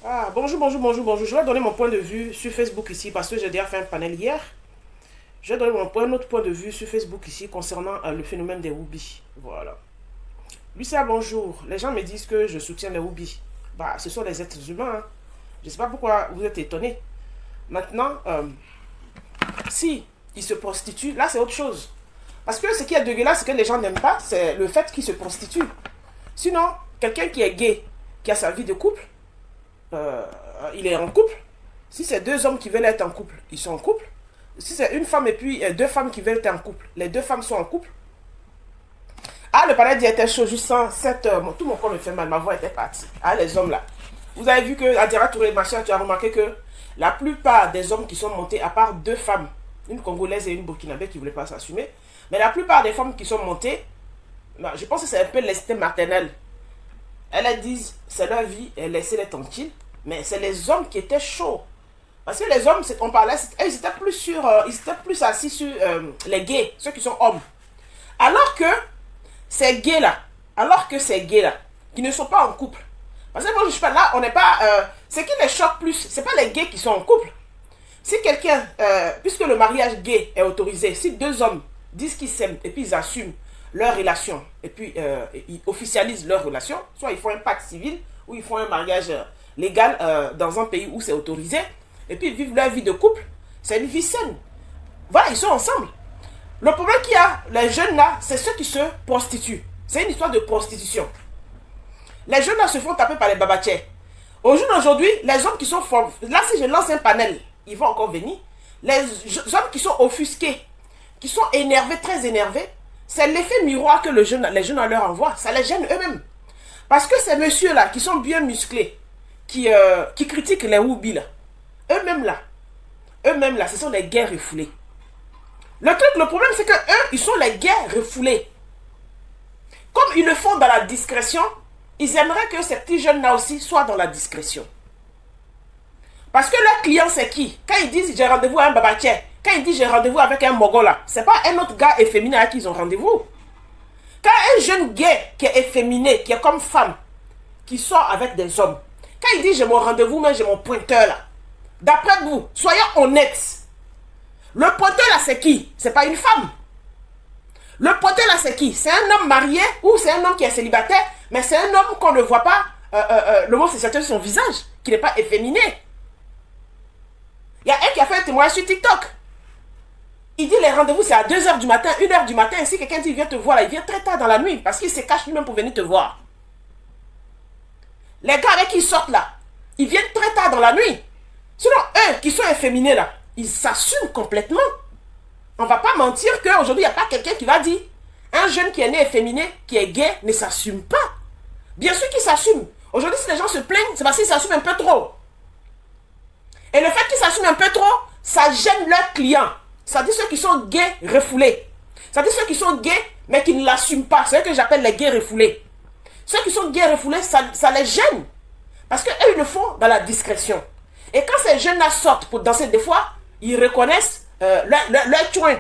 Ah, bonjour, bonjour, bonjour, bonjour. Je vais donner mon point de vue sur Facebook ici parce que j'ai déjà fait un panel hier. Je vais donner un autre point de vue sur Facebook ici concernant le phénomène des Whoobies. Voilà. Lucia, bonjour. Les gens me disent que je soutiens les Whoobies. Bah, ce sont des êtres humains. Hein. Je ne sais pas pourquoi vous êtes étonnés. Maintenant, si ils se prostituent, là c'est autre chose. Parce que ce qui est dégueulasse, ce que les gens n'aiment pas, c'est le fait qu'ils se prostituent. Sinon, quelqu'un qui est gay, qui a sa vie de couple, il est en couple. Si c'est deux hommes qui veulent être en couple, ils sont en couple. Si c'est une femme et puis deux femmes qui veulent être en couple, les deux femmes sont en couple. Ah, le palais était chaud, juste sans cette heure. Tout mon corps me fait mal, ma voix était partie. Ah, les hommes là. Vous avez vu que, Adira Touré, machin, tu as remarqué que la plupart des hommes qui sont montés, à part deux femmes, une Congolaise et une Burkinabé qui ne voulaient pas s'assumer, mais la plupart des femmes qui sont montées, je pense que c'est un peu l'instinct maternel. Elles disent, c'est leur vie, et laissez-les tranquilles. Mais c'est les hommes qui étaient chauds. Parce que les hommes, on parlait, ils étaient plus assis sur les gays, ceux qui sont hommes. Alors que ces gays-là, qui ne sont pas en couple, parce que moi je suis pas là, on n'est pas, ce qui les choque plus, c'est pas les gays qui sont en couple. Si quelqu'un, puisque le mariage gay est autorisé, si deux hommes disent qu'ils s'aiment et puis ils assument leur relation, et puis ils officialisent leur relation, soit ils font un pacte civil, ou ils font un mariage légal dans un pays où c'est autorisé, et puis ils vivent leur vie de couple, c'est une vie saine. Voilà, ils sont ensemble. Le problème qu'il y a, les jeunes là, c'est ceux qui se prostituent. C'est une histoire de prostitution. Les jeunes là se font taper par les babatiers. Aujourd'hui, les hommes qui sont... Là, si je lance un panel, ils vont encore venir. Les hommes qui sont offusqués, qui sont énervés, très énervés, c'est l'effet miroir que les jeunes leur envoient. Ça les gêne eux-mêmes. Parce que ces messieurs-là, qui sont bien musclés, qui critiquent les Whoobies là, eux-mêmes là, ce sont les gays refoulés. Le problème, c'est que eux, ils sont les gays refoulés. Comme ils le font dans la discrétion, ils aimeraient que ces petits jeunes-là aussi soient dans la discrétion. Parce que leur client, c'est qui? Quand ils disent j'ai rendez-vous à un babatier, quand ils disent j'ai rendez-vous avec un mogola, c'est pas un autre gars efféminé à qui ils ont rendez-vous. Quand un jeune gay qui est efféminé, qui est comme femme, qui sort avec des hommes, quand il dit j'ai mon rendez-vous, mais j'ai mon pointeur là, d'après vous, soyons honnêtes. Le pointeur là, c'est qui? C'est pas une femme. Le pointeur là, c'est qui? C'est un homme marié ou c'est un homme qui est célibataire, mais c'est un homme qu'on ne voit pas l'homosexualité sur son visage, qui n'est pas efféminé. Il y a un qui a fait un témoignage sur TikTok. Il dit les rendez-vous c'est à 2h du matin, 1h du matin. Et si quelqu'un dit vient te voir là, il vient très tard dans la nuit parce qu'il se cache lui-même pour venir te voir. Les gars avec qui ils sortent là, ils viennent très tard dans la nuit. Sinon, eux qui sont efféminés là, ils s'assument complètement. On ne va pas mentir qu'aujourd'hui, il n'y a pas quelqu'un qui va dire un jeune qui est né efféminé, qui est gay, ne s'assume pas. Bien sûr qu'il s'assume. Aujourd'hui, si les gens se plaignent, c'est parce qu'ils s'assument un peu trop. Et le fait qu'ils s'assument un peu trop, ça gêne leurs clients. Ça dit ceux qui sont gays refoulés. Ça dit ceux qui sont gays, mais qui ne l'assument pas. C'est ce que j'appelle les gays refoulés. Ceux qui sont gays refoulés, ça les gêne. Parce qu'eux, ils le font dans la discrétion. Et quand ces jeunes-là sortent pour danser, des fois, ils reconnaissent leur chouin.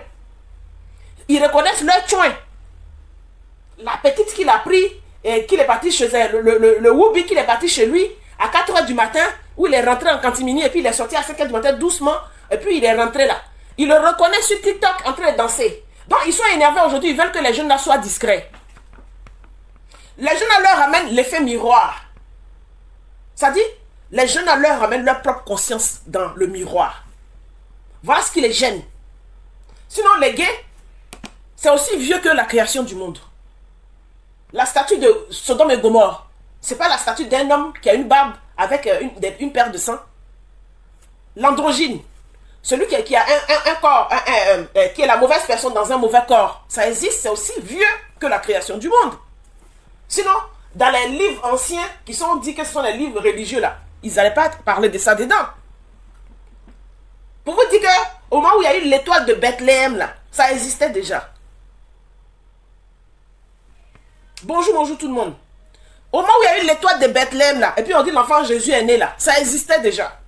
Ils reconnaissent leur chouin. La petite qu'il a pris, et qu'il est parti chez elle, le Whoobie qu'il est parti chez lui, à 4h du matin, où il est rentré en cantimini, et puis il est sorti à 5h du matin doucement, et puis il est rentré là. Ils le reconnaissent sur TikTok en train de danser. Donc ils sont énervés aujourd'hui, ils veulent que les jeunes là soient discrets. Les jeunes là leur ramènent l'effet miroir. Ça dit, les jeunes là leur ramènent leur propre conscience dans le miroir. Voilà ce qui les gêne. Sinon les gays, c'est aussi vieux que la création du monde. La statue de Sodome et Gomorre, c'est pas la statue d'un homme qui a une barbe avec une paire de seins. L'androgyne, celui qui a un corps, qui est la mauvaise personne dans un mauvais corps, ça existe, c'est aussi vieux que la création du monde. Sinon, dans les livres anciens qui sont dit que ce sont les livres religieux là, ils n'allaient pas parler de ça dedans. Pour vous dire qu'au moment où il y a eu l'étoile de Bethléem là, ça existait déjà. Bonjour tout le monde. Au moment où il y a eu l'étoile de Bethléem là, et puis on dit l'enfant Jésus est né là, ça existait déjà.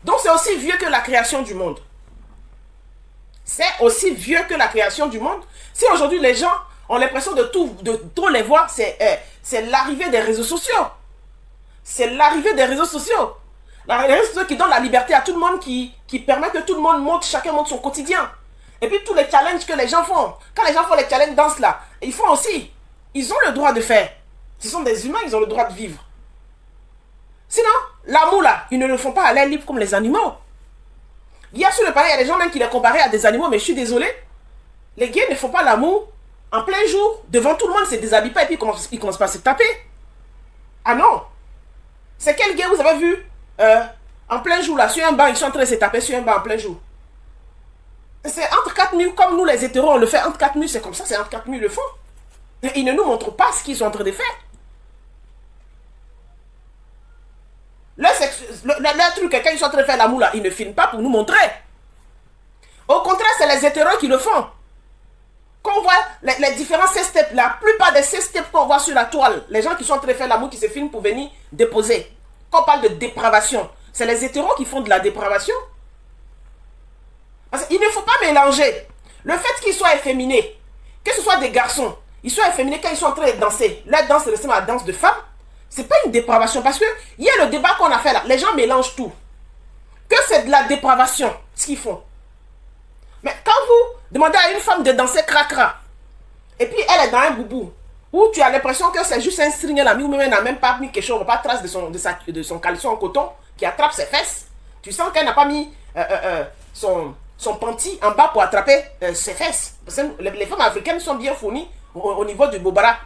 Donc c'est aussi vieux que la création du monde. C'est aussi vieux que la création du monde. Si aujourd'hui les gens ont l'impression de tout les voir, c'est l'arrivée des réseaux sociaux. c'est l'arrivée des réseaux sociaux. Les réseaux sociaux qui donnent la liberté à tout le monde, qui permettent que tout le monde monte, chacun monte son quotidien. Et puis tous les challenges que les gens font. Quand les gens font les challenges dans cela, ils font aussi. Ils ont le droit de faire. Ce sont des humains, ils ont le droit de vivre. Sinon, l'amour là, ils ne le font pas à l'air libre comme les animaux. Hier sur le palais, il y a des gens même qui les comparaient à des animaux, mais je suis désolé. Les gays ne font pas l'amour en plein jour, devant tout le monde, ils ne se déshabillent pas et puis ils commencent pas à se taper. Ah non. C'est quel gay vous avez vu en plein jour là, sur un banc, ils sont en train de se taper sur un banc en plein jour. C'est entre quatre murs, comme nous les hétéros, on le fait entre quatre murs, c'est comme ça, c'est entre quatre murs, ils le font. Ils ne nous montrent pas ce qu'ils sont en train de faire. Leur truc, quand ils sont en train de faire l'amour là, ils ne filment pas pour nous montrer. Au contraire, c'est les hétéros qui le font. Quand on voit les différents C-steps, la plupart des C-steps qu'on voit sur la toile, les gens qui sont en train de faire l'amour, qui se filment pour venir déposer. Quand on parle de dépravation, c'est les hétéros qui font de la dépravation. Parce qu'il ne faut pas mélanger le fait qu'ils soient efféminés, que ce soit des garçons, ils soient efféminés quand ils sont en train de danser. La danse ressemble à la danse de femmes. C'est pas une dépravation parce que il y a le débat qu'on a fait là. Les gens mélangent tout. Que c'est de la dépravation, ce qu'ils font. Mais quand vous demandez à une femme de danser cracra, et puis elle est dans un boubou, où tu as l'impression que c'est juste un string, elle a mis, ou même elle n'a même pas mis quelque chose, pas trace de son caleçon en coton qui attrape ses fesses. Tu sens qu'elle n'a pas mis son panty en bas pour attraper ses fesses. Parce que les femmes africaines sont bien fournies au niveau du bobara.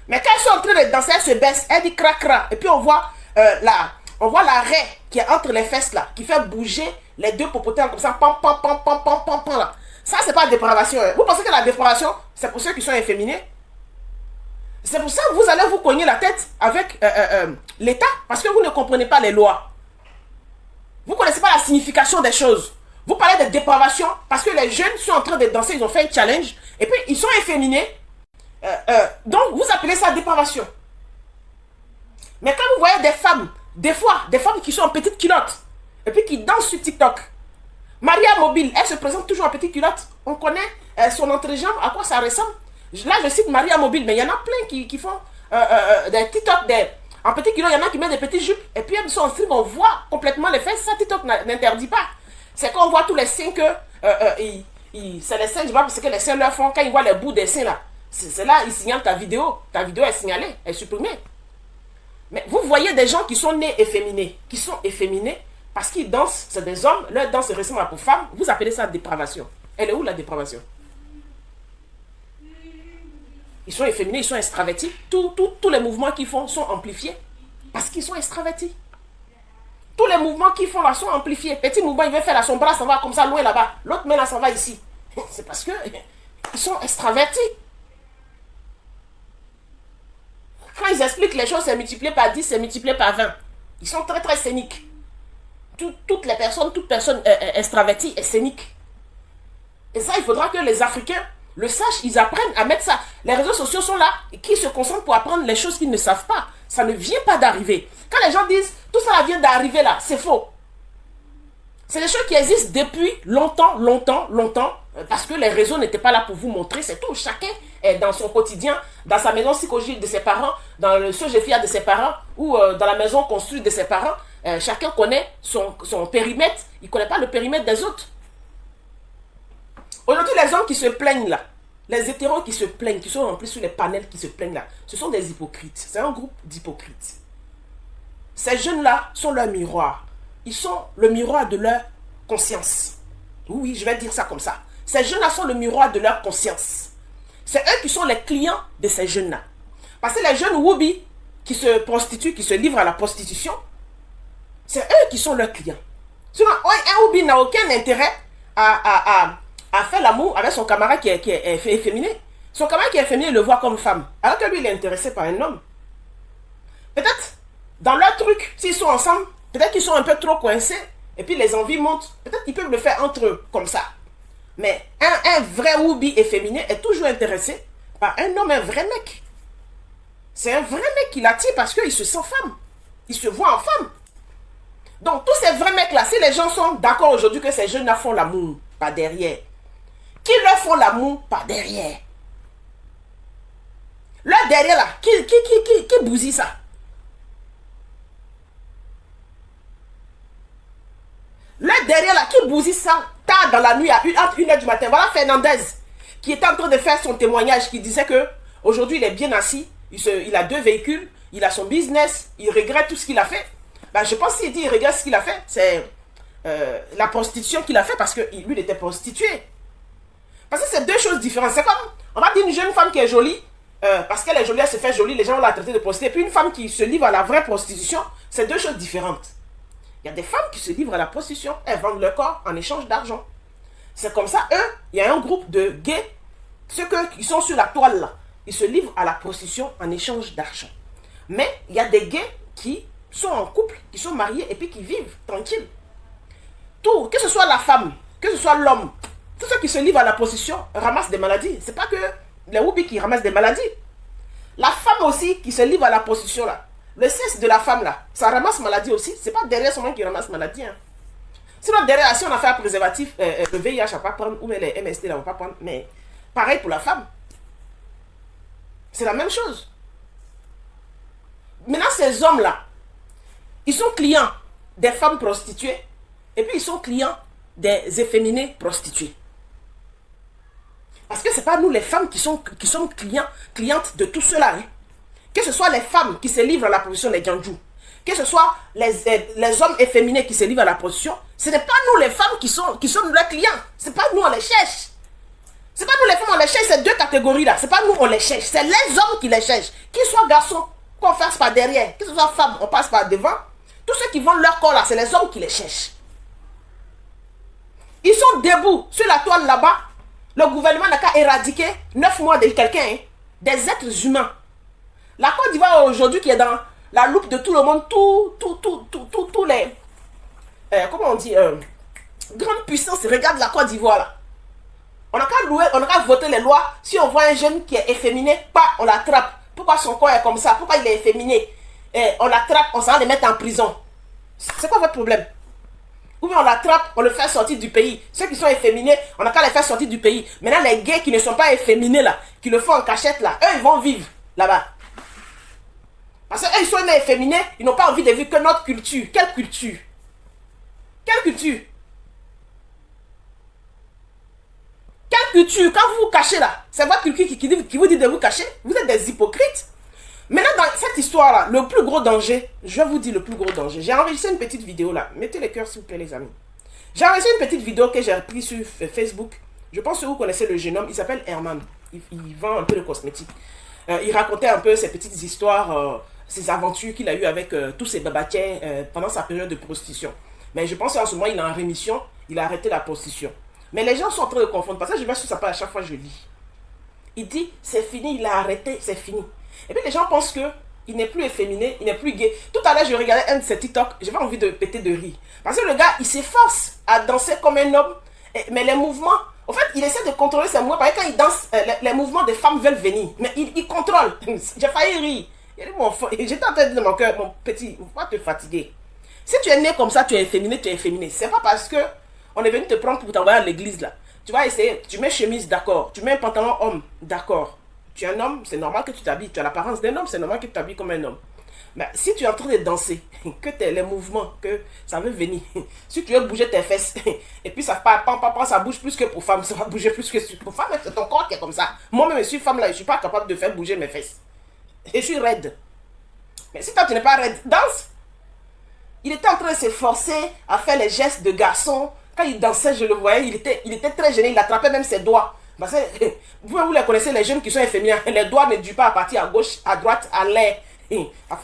Mais quand elles sont en train de danser, elles se baissent, elle dit cracra, et puis on voit la raie qui est entre les fesses là, qui fait bouger les deux popotaires comme ça, pam, pam, pam, pam, pam, pam, pam, là. Ça, c'est pas la dépravation. Hein. Vous pensez que la dépravation, c'est pour ceux qui sont efféminés? C'est pour ça que vous allez vous cogner la tête avec l'État, parce que vous ne comprenez pas les lois. Vous ne connaissez pas la signification des choses. Vous parlez de dépravation parce que les jeunes sont en train de danser, ils ont fait un challenge, et puis ils sont efféminés. Donc, vous appelez ça dépravation. Mais quand vous voyez des femmes, des fois, des femmes qui sont en petite culotte, et puis qui dansent sur TikTok, Maria Mobile, elle se présente toujours en petite culotte. On connaît son entrejambe, à quoi ça ressemble. Là, je cite Maria Mobile, mais il y en a plein qui font des TikTok en petite culotte. Il y en a qui mettent des petites jupes, et puis elles sont en stream, on voit complètement les fesses. Ça, TikTok n'interdit pas. C'est quand on voit tous les seins que c'est les seins, je vois, parce que les seins leur font, quand ils voient les bouts des seins là, c'est là, ils signalent ta vidéo. Ta vidéo est signalée, elle est supprimée. Mais vous voyez des gens qui sont nés efféminés, qui sont efféminés parce qu'ils dansent, c'est des hommes, leur danse ressemble à pour femmes. Vous appelez ça dépravation. Elle est où la dépravation? Ils sont efféminés, ils sont extravertis. Tous les mouvements qu'ils font sont amplifiés parce qu'ils sont extravertis. Tous les mouvements qu'ils font là sont amplifiés. Petit mouvement, il veut faire là, son bras s'en va comme ça, loin là-bas. L'autre main là s'en va ici. C'est parce que ils sont extravertis. Quand ils expliquent les choses, c'est multiplié par 10, c'est multiplié par 20. Ils sont très très scéniques. Toute personne extravertie est scénique. Et ça, il faudra que les Africains le sachent, ils apprennent à mettre ça. Les réseaux sociaux sont là, et qui se concentrent pour apprendre les choses qu'ils ne savent pas. Ça ne vient pas d'arriver. Quand les gens disent, tout ça vient d'arriver là, c'est faux. C'est des choses qui existent depuis longtemps, parce que les réseaux n'étaient pas là pour vous montrer, c'est tout. Chacun est dans son quotidien, dans sa maison psychologique de ses parents, dans le sogefia de ses parents, ou dans la maison construite de ses parents. Chacun connaît son périmètre, il ne connaît pas le périmètre des autres. Aujourd'hui, les hommes qui se plaignent là, les hétéros qui se plaignent, qui sont remplis sur les panels qui se plaignent là, ce sont des hypocrites. C'est un groupe d'hypocrites. Ces jeunes-là sont leur miroir. Ils sont le miroir de leur conscience. Oui, je vais dire ça comme ça. Ces jeunes-là sont le miroir de leur conscience. C'est eux qui sont les clients de ces jeunes-là. Parce que les jeunes Woubi qui se prostituent, qui se livrent à la prostitution, c'est eux qui sont leurs clients. Sinon, un Woubi n'a aucun intérêt à faire l'amour avec son camarade qui est efféminé. Son camarade qui est efféminé le voit comme femme. Alors que lui, il est intéressé par un homme. Peut-être, dans leur truc, s'ils sont ensemble, peut-être qu'ils sont un peu trop coincés, et puis les envies montent. Peut-être qu'ils peuvent le faire entre eux, comme ça. Mais un vrai Woubi efféminé est toujours intéressé par un homme, un vrai mec. C'est un vrai mec qui l'attire parce qu'il se sent femme. Il se voit en femme. Donc, tous ces vrais mecs-là, si les gens sont d'accord aujourd'hui que ces jeunes-là font l'amour, pas derrière. Qui leur font l'amour, pas derrière. Leur derrière, là, qui bousille ça? derrière là, qui bousille ça tard dans la nuit à entre 1h du matin. Voilà Fernandez qui était en train de faire son témoignage, qui disait que aujourd'hui il est bien assis, il a 2 véhicules, il a son business, il regrette tout ce qu'il a fait. Ben, je pense qu'il dit il regrette ce qu'il a fait, c'est la prostitution qu'il a fait parce que lui il était prostitué. Parce que c'est 2 choses différentes. C'est comme, on va dire une jeune femme qui est jolie, parce qu'elle est jolie, elle se fait jolie, les gens vont la traiter de prostituée. Et puis une femme qui se livre à la vraie prostitution, c'est 2 choses différentes. Il y a des femmes qui se livrent à la prostitution, elles vendent leur corps en échange d'argent. C'est comme ça, eux, il y a un groupe de gays, ceux qui sont sur la toile là, ils se livrent à la prostitution en échange d'argent. Mais il y a des gays qui sont en couple, qui sont mariés et puis qui vivent tranquilles. Tout, que ce soit la femme, que ce soit l'homme, tous ceux qui se livrent à la prostitution ramassent des maladies. C'est pas que les Woubi qui ramassent des maladies. La femme aussi qui se livre à la prostitution là, le sexe de la femme là, ça ramasse maladie aussi. C'est pas derrière seulement qui ramasse maladie. Hein. Sinon derrière, si on a fait un préservatif, le VIH va pas prendre, ou les MST là, on va pas prendre. Mais pareil pour la femme. C'est la même chose. Maintenant, ces hommes là, ils sont clients des femmes prostituées et puis ils sont clients des efféminés prostituées. Parce que ce n'est pas nous les femmes qui sommes clientes de tout cela. Hein. Que ce soit les femmes qui se livrent à la prostitution des Djandjou, que ce soit les hommes efféminés qui se livrent à la prostitution, ce n'est pas nous les femmes qui sommes leurs clients. Ce n'est pas nous on les cherche. Ce n'est pas nous les femmes on les cherche, ces 2 catégories là. Ce n'est pas nous on les cherche, c'est les hommes qui les cherchent. Qu'ils soient garçons, qu'on fasse par derrière, que ce soit femmes, on passe par devant. Tous ceux qui vendent leur corps là, c'est les hommes qui les cherchent. Ils sont debout sur la toile là-bas. Le gouvernement n'a qu'à éradiquer 9 mois de quelqu'un, hein, des êtres humains. La Côte d'Ivoire aujourd'hui qui est dans la loupe de tout le monde, tous les, comment on dit, grandes puissances regardent la Côte d'Ivoire là. On n'a qu'à voter les lois. Si on voit un jeune qui est efféminé, on l'attrape. Pourquoi son corps est comme ça? Pourquoi il est efféminé? On l'attrape, on s'en va le mettre en prison. C'est quoi votre problème? Ou bien on l'attrape, on le fait sortir du pays. Ceux qui sont efféminés, on n'a qu'à les faire sortir du pays. Maintenant, les gays qui ne sont pas efféminés là, qui le font en cachette là, eux, ils vont vivre là-bas. Parce qu'eux, ils sont efféminés, ils n'ont pas envie de vivre que notre culture. Quelle culture? Quelle culture? Quelle culture? Quand vous vous cachez là, c'est votre culture qui vous dit de vous cacher. Vous êtes des hypocrites. Maintenant, dans cette histoire-là, le plus gros danger, je vous dis le plus gros danger. J'ai enregistré une petite vidéo là. Mettez les cœurs s'il vous plaît, les amis. J'ai enregistré une petite vidéo que j'ai prise sur Facebook. Je pense que vous connaissez le jeune homme. Il s'appelle Herman. Il vend un peu de cosmétiques. Il racontait un peu ses petites histoires, ses aventures qu'il a eues avec tous ses babatiens pendant sa période de prostitution. Mais je pense qu'en ce moment, il est en rémission. Il a arrêté la prostitution. Mais les gens sont en train de confondre. Parce que je vais sur sa page à chaque fois que je lis. Il dit, c'est fini, il a arrêté, c'est fini. Et puis les gens pensent qu'il n'est plus efféminé, il n'est plus gay. Tout à l'heure, je regardais un de ses TikTok, j'avais envie de péter de rire. Parce que le gars, il s'efforce à danser comme un homme, mais les mouvements, en fait, il essaie de contrôler ses mouvements. Parce que quand il danse, les mouvements des femmes veulent venir. Mais il contrôle. J'ai failli rire. J'étais en train de dire mon cœur, mon petit, il ne faut pas te fatiguer. Si tu es né comme ça, tu es efféminé, tu es efféminé. C'est pas parce que on est venu te prendre pour t'envoyer à l'église là. Tu vas essayer, tu mets chemise, d'accord. Tu mets un pantalon homme, d'accord. Tu es un homme, c'est normal que tu t'habilles. Tu as l'apparence d'un homme, c'est normal que tu t'habilles comme un homme. Mais si tu es en train de danser, que tu as les mouvements, que ça veut venir. Si tu veux bouger tes fesses, et puis ça ça bouge plus que pour femme, ça va bouger plus que pour femme, c'est ton corps qui est comme ça. Moi-même, je suis femme là, je ne suis pas capable de faire bouger mes fesses. Et je suis raide. Mais si toi, tu n'es pas raide, danse. Il était en train de s'efforcer à faire les gestes de garçon. Quand il dansait, je le voyais, il était très gêné, il attrapait même ses doigts. Parce que vous les connaissez, les jeunes qui sont efféminés, les doigts ne durent pas à partir à gauche, à droite, à l'air.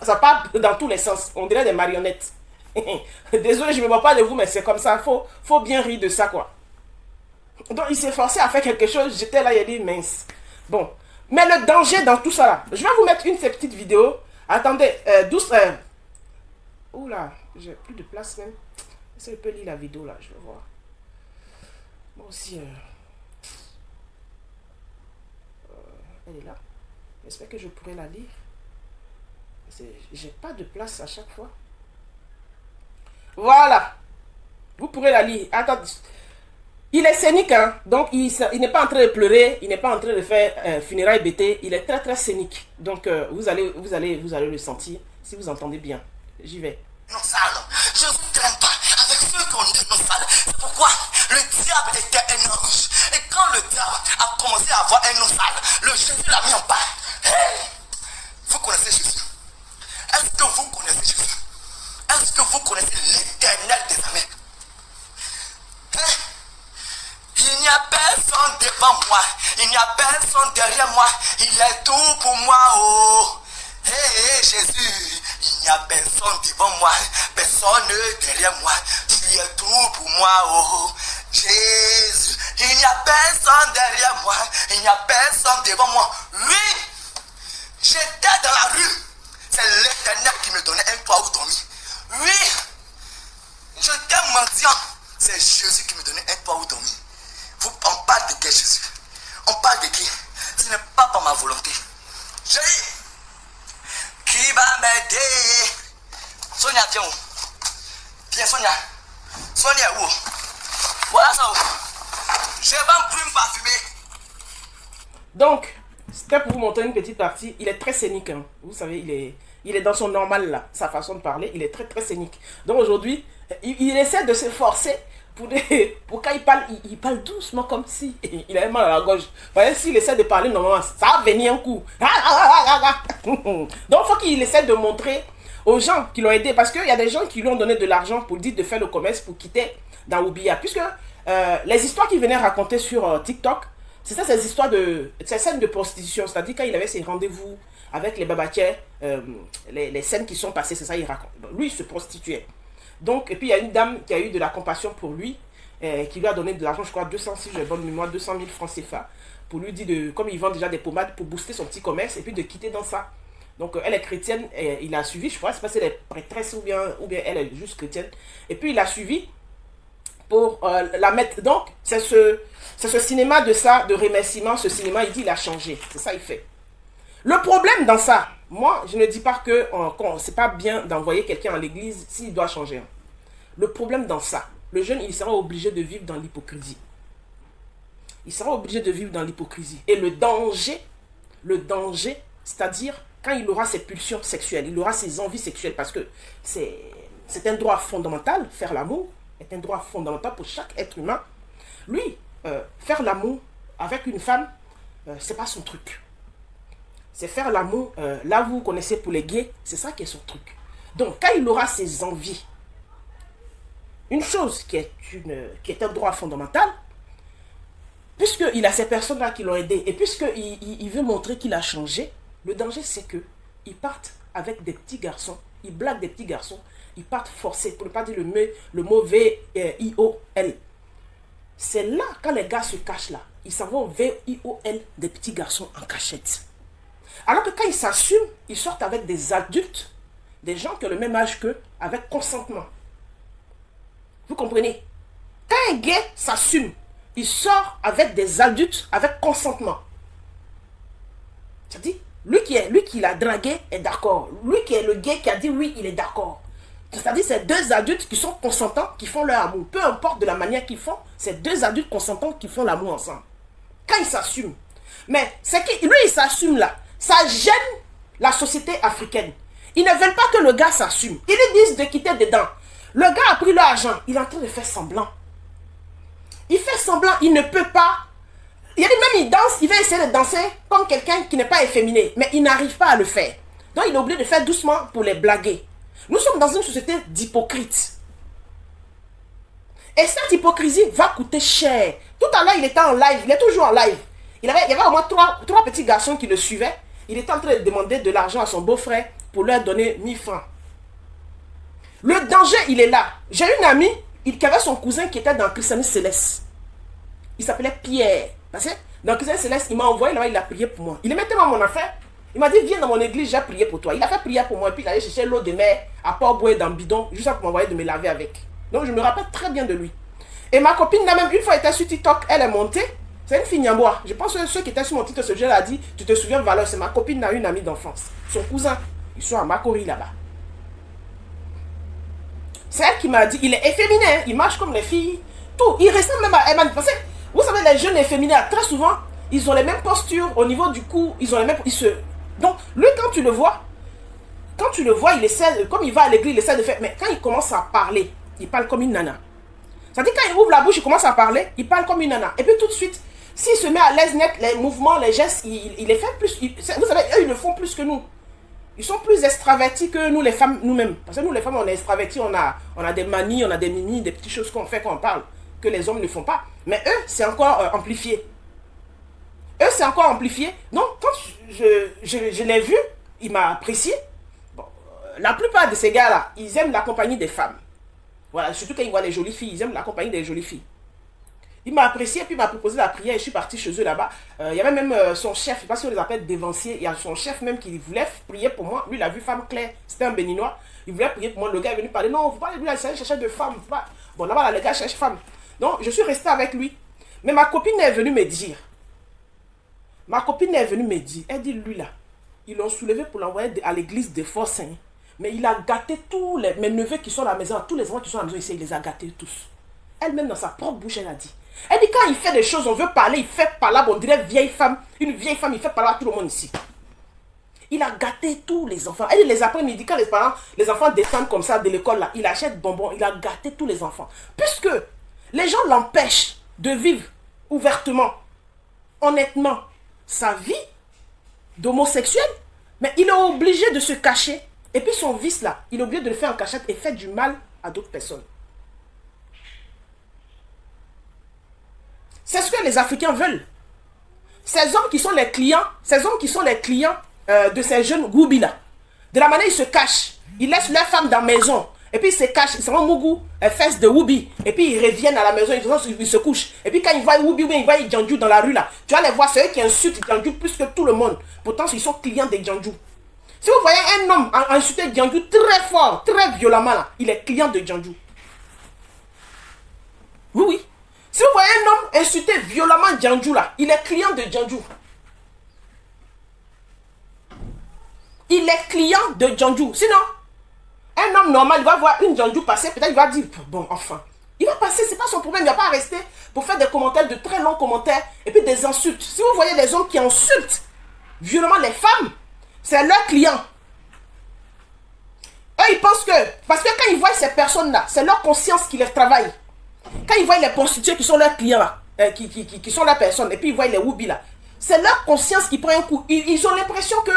Ça part dans tous les sens. On dirait des marionnettes. Désolé, je ne me moque pas de vous, mais c'est comme ça. Faut bien rire de ça, quoi. Donc, il s'est forcé à faire quelque chose. J'étais là, il a dit, mince. Bon. Mais le danger dans tout ça, là. Je vais vous mettre une de ces petites vidéos. Attendez, oula, j'ai plus de place même. Est-ce que je peux lire la vidéo, là? Je vais voir. Moi aussi, elle est là. J'espère que je pourrai la lire. J'ai pas de place à chaque fois. Voilà. Vous pourrez la lire. Attends. Il est scénique, hein. Donc, il n'est pas en train de pleurer. Il n'est pas en train de faire funérailles bêtées. Il est très, très scénique. Donc, vous allez le sentir si vous entendez bien. J'y vais. Non, sale. Je vous traîne pas avec Ceux qui ont des noms sales. C'est pourquoi le diable était un ange. Et quand le diable a commencé à avoir un nom sale, le Jésus l'a mis en bas. Hey! Vous connaissez Jésus? Est-ce que vous connaissez Jésus? Est-ce que vous connaissez l'Éternel des armées? Hein? Il n'y a personne devant moi. Il n'y a personne derrière moi. Il est tout pour moi. Oh. Hey, Jésus. Il n'y a personne devant moi. Personne derrière moi. Tu es tout pour moi. Oh. Jésus. Il n'y a personne derrière moi. Il n'y a personne devant moi. Oui. J'étais dans la rue. C'est l'Éternel qui me donnait un toit où dormir. Oui. J'étais mendiant. C'est Jésus qui me donnait un toit où dormir. On parle de quel Jésus? On parle de qui? Ce n'est pas par ma volonté. Jésus, qui va m'aider? Sonia, tiens où? Viens, Sonia. Sonia, où? Voilà ça où? Je vais me plume parfumer. Donc, c'était pour vous montrer une petite partie. Il est très scénique. Hein. Vous savez, il est dans son normal là. Sa façon de parler, il est très très scénique. Donc aujourd'hui, il essaie de se forcer. Pour quand il parle doucement comme si il avait mal à la gorge. Voyez, s'il essaie de parler normalement, ça va venir un coup. Donc il faut qu'il essaie de montrer aux gens qui l'ont aidé. Parce qu'il y a des gens qui lui ont donné de l'argent pour dire de faire le commerce pour quitter dans Oubia. Puisque les histoires qu'il venait raconter sur TikTok, c'est ça, ces histoires ces scènes de prostitution. C'est-à-dire quand il avait ses rendez-vous avec les babatiers, les scènes qui sont passées, c'est ça il raconte. Lui, il se prostituait. Donc, et puis il y a une dame qui a eu de la compassion pour lui, qui lui a donné de l'argent, je crois 200, si j'ai bonne mémoire, 200 000 francs CFA, pour lui dire, comme il vend déjà des pommades, pour booster son petit commerce, et puis de quitter dans ça. Donc elle est chrétienne, et il a suivi, je crois, c'est pas si elle est prêtresse ou bien elle est juste chrétienne. Et puis il a suivi pour la mettre. Donc, c'est ce cinéma de ça, de remerciement, ce cinéma, il dit il a changé, c'est ça il fait. Le problème dans ça, moi, je ne dis pas que c'est pas bien d'envoyer quelqu'un à l'église s'il doit changer. Le problème dans ça, le jeune, il sera obligé de vivre dans l'hypocrisie. Il sera obligé de vivre dans l'hypocrisie. Et le danger, c'est-à-dire quand il aura ses pulsions sexuelles, il aura ses envies sexuelles, parce que c'est un droit fondamental, faire l'amour est un droit fondamental pour chaque être humain. Lui, faire l'amour avec une femme, c'est pas son truc. C'est faire l'amour, là vous connaissez pour les gays, c'est ça qui est son truc. Donc quand il aura ses envies, une chose qui est un droit fondamental, puisqu'il a ces personnes-là qui l'ont aidé, et puisqu'il veut montrer qu'il a changé, le danger c'est qu'il parte avec des petits garçons, il blague des petits garçons, ils partent forcés, pour ne pas dire le mot V-I-O-L. C'est là, quand les gars se cachent là, ils s'en vont V-I-O-L, des petits garçons en cachette. Alors que quand ils s'assument, ils sortent avec des adultes, des gens qui ont le même âge qu'eux, avec consentement. Vous comprenez? Quand un gay s'assume, il sort avec des adultes, avec consentement. C'est-à-dire, lui qui l'a dragué est d'accord. Lui qui est le gay qui a dit oui, il est d'accord. C'est-à-dire, c'est deux adultes qui sont consentants, qui font leur amour. Peu importe de la manière qu'ils font, c'est deux adultes consentants qui font l'amour ensemble. Quand ils s'assument. Mais c'est que lui, il s'assume là. Ça gêne la société africaine. Ils ne veulent pas que le gars s'assume. Ils lui disent de quitter dedans. Le gars a pris l'argent. Il est en train de faire semblant. Il fait semblant. Il ne peut pas. Il y a même, il danse. Il va essayer de danser comme quelqu'un qui n'est pas efféminé. Mais il n'arrive pas à le faire. Donc, il est obligé de faire doucement pour les blaguer. Nous sommes dans une société d'hypocrites. Et cette hypocrisie va coûter cher. Tout à l'heure, il était en live. Il est toujours en live. Il y avait au moins trois petits garçons qui le suivaient. Il était en train de demander de l'argent à son beau-frère pour leur donner 1000 francs. Le danger, il est là. J'ai une amie qui avait son cousin qui était dans Christianisme Céleste. Il s'appelait Pierre. Parce que dans Christianisme Céleste, il m'a envoyé là-bas, il a prié pour moi. Il aimait tellement mon affaire. Il m'a dit, viens dans mon église, j'ai prié pour toi. Il a fait prière pour moi et puis il allait chercher l'eau de mer à Port-Bouet dans le bidon, juste pour m'envoyer de me laver avec. Donc je me rappelle très bien de lui. Et ma copine là même, une fois, elle était sur TikTok, elle est montée. C'est une fille Nyambois. Je pense que ceux qui étaient sur mon titre, ce jour-là a dit, tu te souviens de Valeur, c'est ma copine, une amie d'enfance. Son cousin, ils sont à Makori là-bas. C'est elle qui m'a dit, il est efféminé, il marche comme les filles, tout. Il ressemble même à Eman. Parce que, vous savez, les jeunes efféminés, très souvent, ils ont les mêmes postures au niveau du cou, ils ont les mêmes... Donc, lui, quand tu le vois, il essaie, comme il va à l'église, il essaie de faire... Mais quand il commence à parler, il parle comme une nana. C'est-à-dire quand il ouvre la bouche, il commence à parler, il parle comme une nana. Et puis tout de suite, s'il se met à l'aise net, les mouvements, les gestes, il les fait plus. Vous savez, eux, ils le font plus que nous. Ils sont plus extravertis que nous, les femmes, nous-mêmes. Parce que nous, les femmes, on est extravertis, on a des manies, on a des mimiques, des petites choses qu'on fait quand on parle, que les hommes ne font pas. Mais eux, c'est encore amplifié. Eux, c'est encore amplifié. Donc, quand je l'ai vu, il m'a apprécié. Bon, la plupart de ces gars-là, ils aiment la compagnie des femmes. Voilà, surtout quand ils voient les jolies filles, ils aiment la compagnie des jolies filles. Il m'a apprécié, puis il m'a proposé la prière, et je suis parti chez eux là-bas. Il y avait même son chef, je ne sais pas si on les appelle dévanciers, il y a son chef même qui voulait prier pour moi. Lui, il a vu femme claire, c'était un béninois. Il voulait prier pour moi, le gars est venu parler. Non, vous parlez de lui, il cherchait de femmes. Bon, là-bas, les gars cherchent femmes. Donc, je suis resté avec lui. Mais ma copine est venue me dire. Elle dit, lui là, ils l'ont soulevé pour l'envoyer à l'église des forces. Hein. Mais il a gâté tous mes neveux qui sont à la maison, tous les enfants qui sont à la maison ici, il les a gâtés tous. Elle-même, dans sa propre bouche, elle a dit. Elle dit, quand il fait des choses, on veut parler, il fait parler, on dirait vieille femme. Une vieille femme, il fait parler à tout le monde ici. Il a gâté tous les enfants. Elle dit, les après-midi, quand les enfants descendent comme ça de l'école, là, il achète bonbons, il a gâté tous les enfants. Puisque les gens l'empêchent de vivre ouvertement, honnêtement, sa vie d'homosexuel, mais il est obligé de se cacher. Et puis son vice là, il est obligé de le faire en cachette et fait du mal à d'autres personnes. C'est ce que les Africains veulent. Ces hommes qui sont les clients, de ces jeunes goubis là, de la manière ils se cachent, ils laissent leur femme dans la maison, et puis ils se cachent, ils sont en mougou, fesses de Woubi, et puis ils reviennent à la maison, ils se couchent. Et puis quand ils voient Woubi, ils voient Djandjou dans la rue là, tu vas les voir, c'est eux qui insultent Djandjou plus que tout le monde. Pourtant, ils sont clients de Djandjou. Si vous voyez un homme insulter Djandjou très fort, très violemment là, il est client de Djandjou. Oui, oui. Si vous voyez un homme insulter violemment Djandjou là, il est client de Djandjou. Il est client de Djandjou. Sinon, un homme normal, il va voir une Djandjou passer, peut-être il va dire, bon, enfin. Il va passer, c'est pas son problème, il va pas rester pour faire des commentaires, de très longs commentaires, et puis des insultes. Si vous voyez des hommes qui insultent violemment les femmes, c'est leur client. Eux, ils pensent que, parce que quand ils voient ces personnes-là, c'est leur conscience qui les travaille. Quand ils voient les prostituées qui sont leurs clients là, qui sont leurs personnes, et puis ils voient les woubis là, c'est leur conscience qui prend un coup. Ils ont l'impression que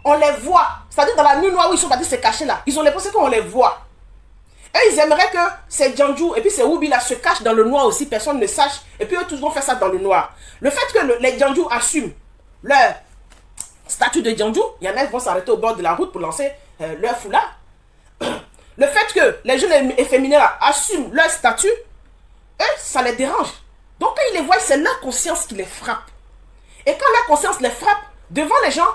on les voit. C'est-à-dire dans la nuit noire où ils sont partis se cacher là, ils ont l'impression qu'on les voit. Eux, ils aimeraient que ces Djandjou et puis ces woubis là se cachent dans le noir aussi, personne ne sache, et puis eux tous vont faire ça dans le noir. Le fait que les Djandjou assument leur statut de Djandjou, il y en a qui vont s'arrêter au bord de la route pour lancer leur foulard. Le fait que les jeunes efféminés là assument leur statut, eux, ça les dérange. Donc quand ils les voient, c'est leur conscience qui les frappe. Et quand leur conscience les frappe, devant les gens,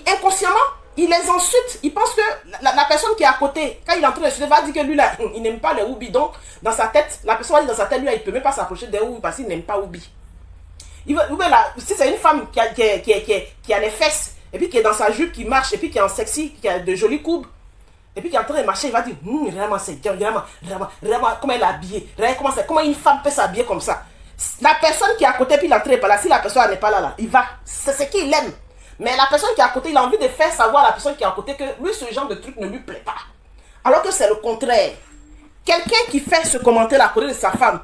inconsciemment, ils les insultent. Ils pensent que la personne qui est à côté, quand il est en train de se va dire que lui là, il n'aime pas les Woubi. Donc, dans sa tête, la personne va dire dans sa tête, lui là, il ne peut même pas s'approcher des Woubi parce qu'il n'aime pas Woubi. Si c'est une femme qui a les fesses, et puis qui est dans sa jupe, qui marche, et puis qui est en sexy, qui a de jolies courbes, et puis qui est en train de marcher, il va dire, vraiment, c'est vraiment, comment elle est habillée, comment une femme peut s'habiller comme ça. La personne qui est à côté, puis il est en train de parler, si la personne n'est pas là, il va, c'est ce qu'il aime. Mais la personne qui est à côté, il a envie de faire savoir à la personne qui est à côté que lui, ce genre de truc ne lui plaît pas. Alors que c'est le contraire. Quelqu'un qui fait ce commentaire à côté de sa femme,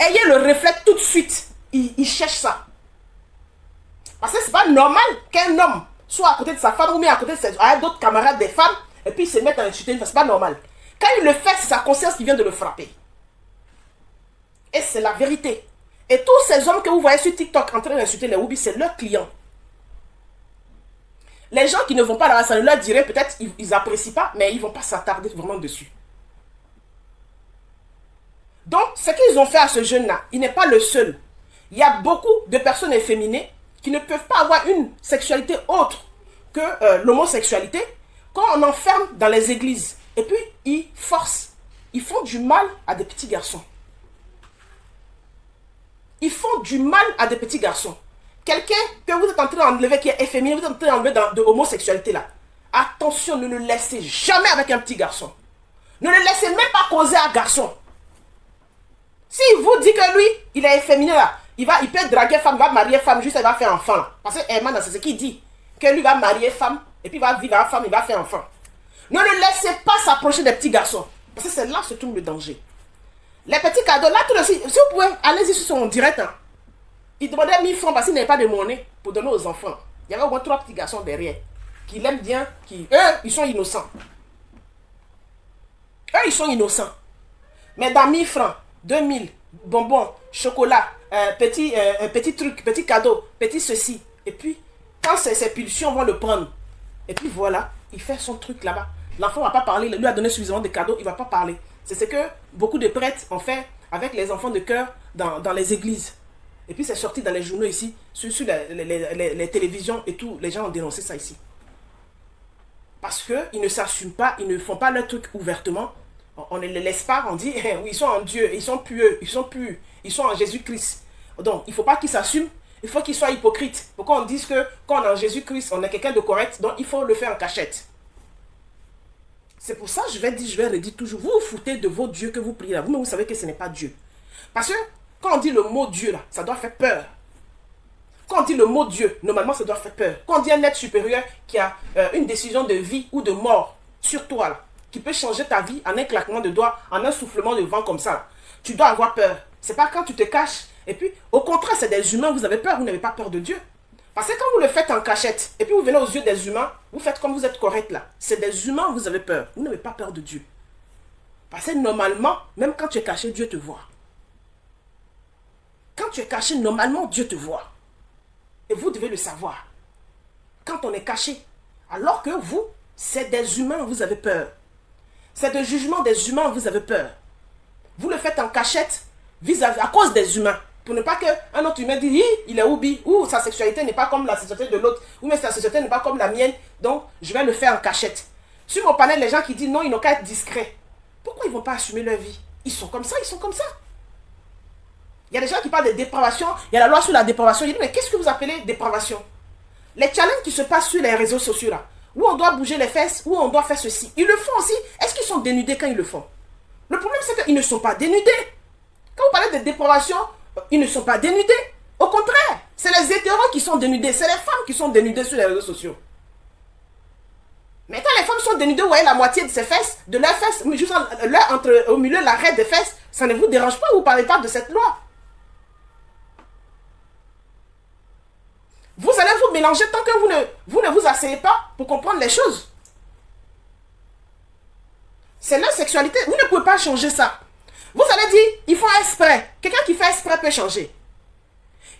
ayez le réflexe tout de suite, il cherche ça. Parce que c'est pas normal qu'un homme soit à côté de sa femme ou bien à côté de d'autres camarades des femmes, et puis il se met à insulter une femme. C'est pas normal. Quand il le fait, c'est sa conscience qui vient de le frapper. Et c'est la vérité. Et tous ces hommes que vous voyez sur TikTok en train d'insulter les Woubi, c'est leurs clients. Les gens qui ne vont pas là, ça ne leur dirait peut-être ils n'apprécient pas, mais ils ne vont pas s'attarder vraiment dessus. Donc, ce qu'ils ont fait à ce jeune-là, il n'est pas le seul. Il y a beaucoup de personnes efféminées qui ne peuvent pas avoir une sexualité autre que l'homosexualité, quand on enferme dans les églises. Et puis, ils forcent. Ils font du mal à des petits garçons. Ils font du mal à des petits garçons. Quelqu'un que vous êtes en train d'enlever, qui est efféminé, vous êtes en train d'enlever de homosexualité là. Attention, ne le laissez jamais avec un petit garçon. Ne le laissez même pas causer à un garçon. S'il vous dit que lui, il est efféminé là, il peut draguer femme, il va marier femme, juste il va faire enfant là. Parce que Herman, c'est ce qu'il dit. Que lui va marier femme, et puis il va vivre avec femme, il va faire enfant. Ne le laissez pas s'approcher des petits garçons. Parce que c'est là se trouve le danger. Les petits cadeaux, là, tout aussi, si vous pouvez, allez-y sur son direct. Hein. Il demandait 1000 francs parce qu'il n'avait pas de monnaie pour donner aux enfants. Il y avait au moins 3 petits garçons derrière qui l'aiment bien, eux, ils sont innocents. Eux, ils sont innocents. Mais dans 1000 francs, 2000, bonbons, chocolat, petit truc, petit cadeau, petit ceci. Et puis, quand ces pulsions vont le prendre, et puis voilà, il fait son truc là-bas. L'enfant ne va pas parler, il lui a donné suffisamment de cadeaux, il ne va pas parler. C'est ce que beaucoup de prêtres ont fait avec les enfants de cœur dans les églises. Et puis c'est sorti dans les journaux ici, sur les télévisions et tout, les gens ont dénoncé ça ici. Parce qu'ils ne s'assument pas, ils ne font pas leur truc ouvertement. On ne les laisse pas, on dit, oui, ils sont en Dieu, ils sont pieux, ils sont purs, ils sont en Jésus-Christ. Donc, il ne faut pas qu'ils s'assument, il faut qu'ils soient hypocrites. Pourquoi on dise que quand on est en Jésus-Christ, on est quelqu'un de correct, donc il faut le faire en cachette. C'est pour ça que je vais redire toujours, vous vous foutez de vos dieux que vous priez là, vous-même vous savez que ce n'est pas Dieu. Parce que quand on dit le mot Dieu là, ça doit faire peur. Quand on dit le mot Dieu, normalement ça doit faire peur. Quand on dit un être supérieur qui a une décision de vie ou de mort sur toi là, qui peut changer ta vie en un claquement de doigts, en un soufflement de vent comme ça, là, tu dois avoir peur. C'est pas quand tu te caches. Et puis, au contraire, c'est des humains, vous avez peur, vous n'avez pas peur de Dieu. Parce que quand vous le faites en cachette, et puis vous venez aux yeux des humains, vous faites comme vous êtes correct là. C'est des humains, vous avez peur. Vous n'avez pas peur de Dieu. Parce que normalement, même quand tu es caché, Dieu te voit. Quand tu es caché, normalement, Dieu te voit. Et vous devez le savoir. Quand on est caché, alors que vous, c'est des humains, vous avez peur. C'est de jugement des humains, vous avez peur. Vous le faites en cachette à cause des humains. Pour ne pas qu'un autre humain dise, il est oubi, ou sa sexualité n'est pas comme la sexualité de l'autre, ou même sa sexualité n'est pas comme la mienne, donc je vais le faire en cachette. Sur mon panel, les gens qui disent non, ils n'ont qu'à être discrets. Pourquoi ils ne vont pas assumer leur vie? Ils sont comme ça, ils sont comme ça. Il y a des gens qui parlent de dépravation, il y a la loi sur la dépravation. Je dis, mais qu'est-ce que vous appelez dépravation? Les challenges qui se passent sur les réseaux sociaux là, où on doit bouger les fesses, où on doit faire ceci. Ils le font aussi. Est-ce qu'ils sont dénudés quand ils le font? Le problème, c'est qu'ils ne sont pas dénudés. Quand vous parlez de dépravation, ils ne sont pas dénudés. Au contraire, c'est les hétéros qui sont dénudés. C'est les femmes qui sont dénudées sur les réseaux sociaux. Mais quand les femmes sont dénudées, vous voyez la moitié de ses fesses, de leurs fesses, juste au milieu de l'arrêt des fesses, ça ne vous dérange pas, vous ne parlez pas de cette loi. Vous allez vous mélanger tant que vous ne vous asseyez pas pour comprendre les choses. C'est leur sexualité. Vous ne pouvez pas changer ça. Vous allez dire, ils font exprès. Quelqu'un qui fait exprès peut changer.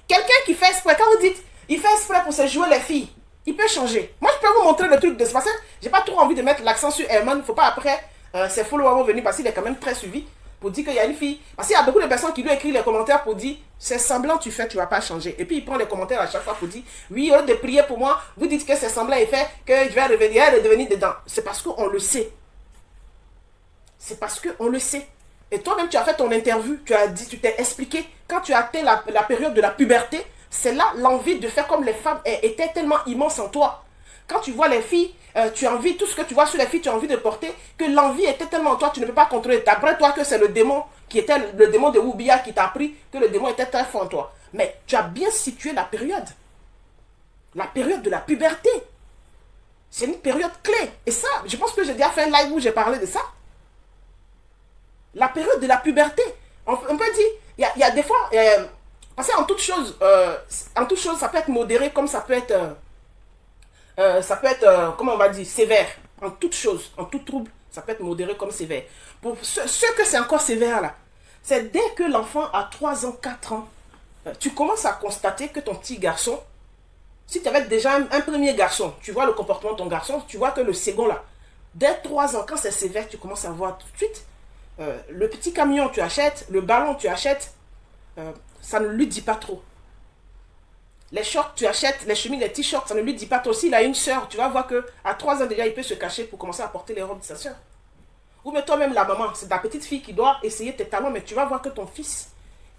Quelqu'un qui fait exprès, quand vous dites, il fait exprès pour se jouer les filles, il peut changer. Moi, je peux vous montrer le truc de ce passé. J'ai pas trop envie de mettre l'accent sur Herman. Il ne faut pas après, ses followers vont venir parce qu'il est quand même très suivi. Pour dire qu'il y a une fille. Parce qu'il y a beaucoup de personnes qui lui écrivent les commentaires pour dire c'est semblant tu fais, tu ne vas pas changer. Et puis il prend les commentaires à chaque fois pour dire oui, au lieu de prier pour moi, vous dites que c'est semblant et fait, que je vais revenir et devenir dedans. C'est parce qu'on le sait. C'est parce qu'on le sait. Et toi-même, tu as fait ton interview, tu as dit, tu t'es expliqué. Quand tu as atteint la période de la puberté, c'est là l'envie de faire comme les femmes était tellement immense en toi. Quand tu vois les filles, tu as envie, tout ce que tu vois sur les filles, tu as envie de porter, que l'envie était tellement en toi, tu ne peux pas contrôler. D'après toi, que c'est le démon qui était le démon de Oubia qui t'a appris que le démon était très fort en toi. Mais tu as bien situé la période. La période de la puberté. C'est une période clé. Et ça, je pense que j'ai déjà fait un live où j'ai parlé de ça. La période de la puberté. On peut dire, il y a des fois, parce qu'en toute chose, ça peut être modéré comme ça peut être... comment on va dire, sévère. En toute chose, en tout trouble, ça peut être modéré comme sévère. Pour ceux que c'est encore sévère là, c'est dès que l'enfant a 3 ans, 4 ans, tu commences à constater que ton petit garçon, si tu avais déjà un premier garçon, tu vois le comportement de ton garçon, tu vois que le second là, dès 3 ans, quand c'est sévère, tu commences à voir tout de suite, le petit camion tu achètes, le ballon tu achètes, ça ne lui dit pas trop. Les shorts, tu achètes, les chemises, les t-shirts, ça ne lui dit pas. Toi aussi, il a une soeur. Tu vas voir qu'à 3 ans déjà, il peut se cacher pour commencer à porter les robes de sa soeur. Ou mais toi-même, la maman, c'est ta petite fille qui doit essayer tes talons, mais tu vas voir que ton fils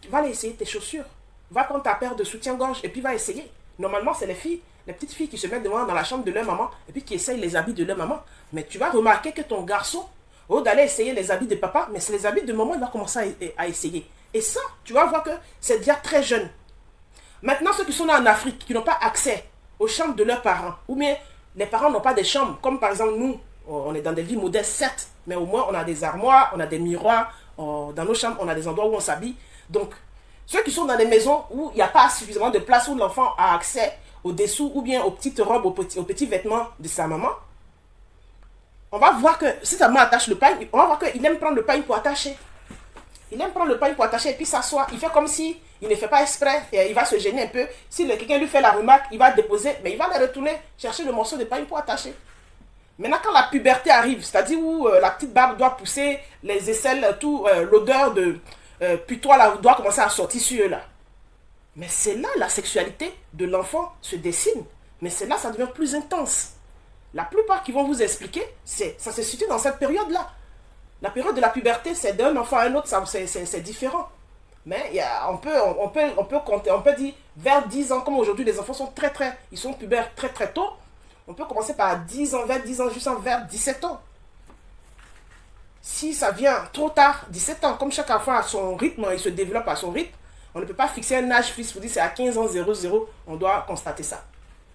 va aller essayer tes chaussures. Va prendre ta paire de soutien-gorge et puis va essayer. Normalement, c'est les filles, les petites filles qui se mettent devant dans la chambre de leur maman et puis qui essayent les habits de leur maman. Mais tu vas remarquer que ton garçon, au lieu d'aller essayer les habits de papa, mais c'est les habits de maman, il va commencer à essayer. Et ça, tu vas voir que c'est déjà très jeune. Maintenant, ceux qui sont là en Afrique, qui n'ont pas accès aux chambres de leurs parents, ou bien les parents n'ont pas de chambres, comme par exemple nous, On est dans des vies modestes, certes, mais au moins on a des armoires, on a des miroirs, dans nos chambres, on a des endroits où on s'habille. Donc, ceux qui sont dans des maisons où il n'y a pas suffisamment de place, où l'enfant a accès aux dessous ou bien aux petites robes, aux petits vêtements de sa maman, on va voir que si sa maman attache le pagne, on va voir qu'il aime prendre le pagne pour attacher. Il aime prendre le pagne pour attacher et puis s'asseoir. Il fait comme si il ne fait pas exprès. Et il va se gêner un peu. Si quelqu'un lui fait la remarque, il va déposer, mais il va le retourner, chercher le morceau de pagne pour attacher. Maintenant, quand la puberté arrive, c'est-à-dire où la petite barbe doit pousser, les aisselles, tout, l'odeur de putois là, doit commencer à sortir sur eux là. Mais c'est là la sexualité de l'enfant se dessine. Mais c'est là ça devient plus intense. La plupart qui vont vous expliquer, ça se situe dans cette période-là. La période de la puberté, c'est d'un enfant à un autre, c'est différent. Mais on peut compter, on peut dire vers 10 ans, comme aujourd'hui les enfants sont ils sont pubères très très tôt. On peut commencer par 10 ans, vers 10 ans, jusqu'à vers 17 ans. Si ça vient trop tard, 17 ans, comme chaque enfant a son rythme, il se développe à son rythme, on ne peut pas fixer un âge fixe pour dire c'est à 15 ans 00, on doit constater ça.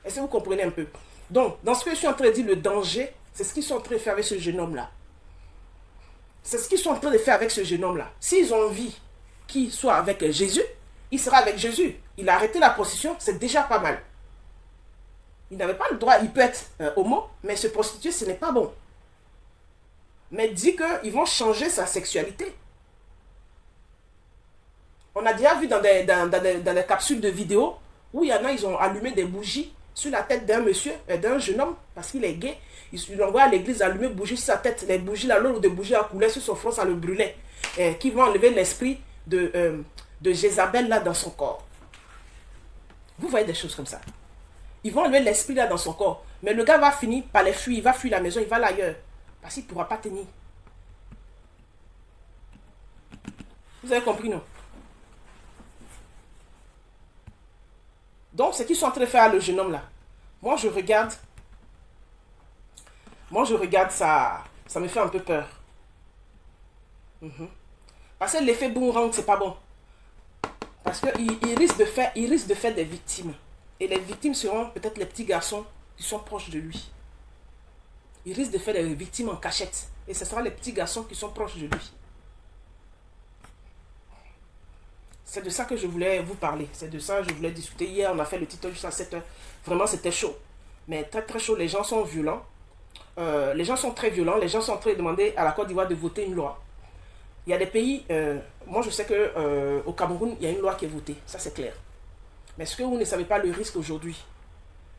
Est-ce que vous comprenez un peu? Donc, dans ce que je suis en train de dire, le danger, c'est ce qu'ils sont en train de faire avec ce jeune homme-là. C'est ce qu'ils sont en train de faire avec ce jeune homme-là. S'ils ont envie qu'il soit avec Jésus, il sera avec Jésus. Il a arrêté la prostitution, c'est déjà pas mal. Il n'avait pas le droit, il peut être homo, mais se prostituer, ce n'est pas bon. Mais dit qu'ils vont changer sa sexualité. On a déjà vu dans des capsules de vidéos où il y en a, ils ont allumé des bougies sur la tête d'un monsieur, d'un jeune homme, parce qu'il est gay. Ils l'envoient à l'église allumer bougies sur sa tête. Les bougies, là, l'eau de bougies a coulé sur son front, ça le brûlait. Qui vont enlever l'esprit de Jézabel là dans son corps. Vous voyez des choses comme ça. Ils vont enlever l'esprit là dans son corps. Mais le gars va finir par les fuir. Il va fuir la maison, il va ailleurs. Parce qu'il ne pourra pas tenir. Vous avez compris, non? Donc, ce qu'ils sont en train de faire le jeune homme là. Moi, je regarde, ça me fait un peu peur. Parce que l'effet boomerang, c'est pas bon. Parce qu'il risque de faire des victimes. Et les victimes seront peut-être les petits garçons qui sont proches de lui. Il risque de faire des victimes en cachette. Et ce sera les petits garçons qui sont proches de lui. C'est de ça que je voulais vous parler. C'est de ça que je voulais discuter. Hier, on a fait le titre juste à 7h. Vraiment, c'était chaud. Mais très très chaud. Les gens sont violents. Les gens sont très violents. Les gens sont en train de demander à la Côte d'Ivoire de voter une loi. Il y a des pays... moi, je sais qu'au Cameroun, il y a une loi qui est votée. Ça, c'est clair. Mais est-ce que vous ne savez pas le risque aujourd'hui?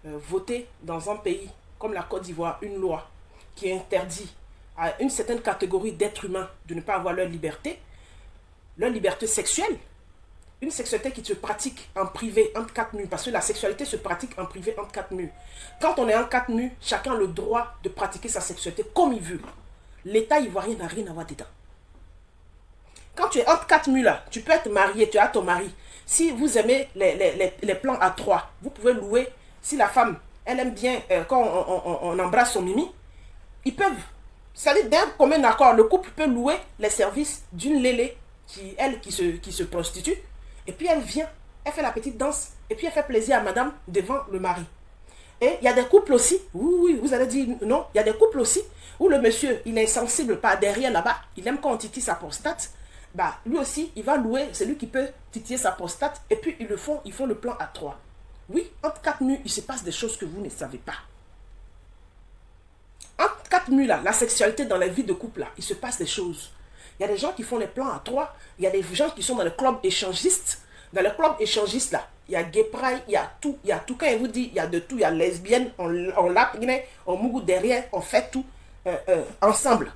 Voter dans un pays comme la Côte d'Ivoire, une loi qui interdit à une certaine catégorie d'êtres humains de ne pas avoir leur liberté sexuelle. Une sexualité qui se pratique en privé, entre quatre murs. Parce que la sexualité se pratique en privé, entre quatre murs. Quand on est en quatre murs, chacun a le droit de pratiquer sa sexualité comme il veut. L'État ivoirien n'a rien à voir dedans. Quand tu es entre quatre murs là, tu peux être marié, tu as ton mari. Si vous aimez les plans à trois, vous pouvez louer. Si la femme, elle aime bien quand on embrasse son mimi, ils peuvent. C'est-à-dire, d'un commun accord, le couple peut louer les services d'une lélé qui se prostitue. Et puis elle vient, elle fait la petite danse, et puis elle fait plaisir à madame devant le mari. Et il y a des couples aussi, oui, vous allez dire non, il y a des couples aussi, où le monsieur, il est sensible par derrière là-bas, il aime quand on titille sa prostate, bah lui aussi, il va louer, c'est lui qui peut titiller sa prostate, et puis ils font le plan à trois. Oui, entre quatre murs, il se passe des choses que vous ne savez pas. Entre quatre murs là, la sexualité dans la vie de couple là, il se passe des choses. Il y a des gens qui font les plans à trois. Il y a des gens qui sont dans le club échangiste. Dans le club échangiste, là, il y a gay pride, il y a tout. Il y a tout. Quand il vous dit, il y a de tout. Il y a lesbienne, on lape, on mougou derrière, on fait tout ensemble.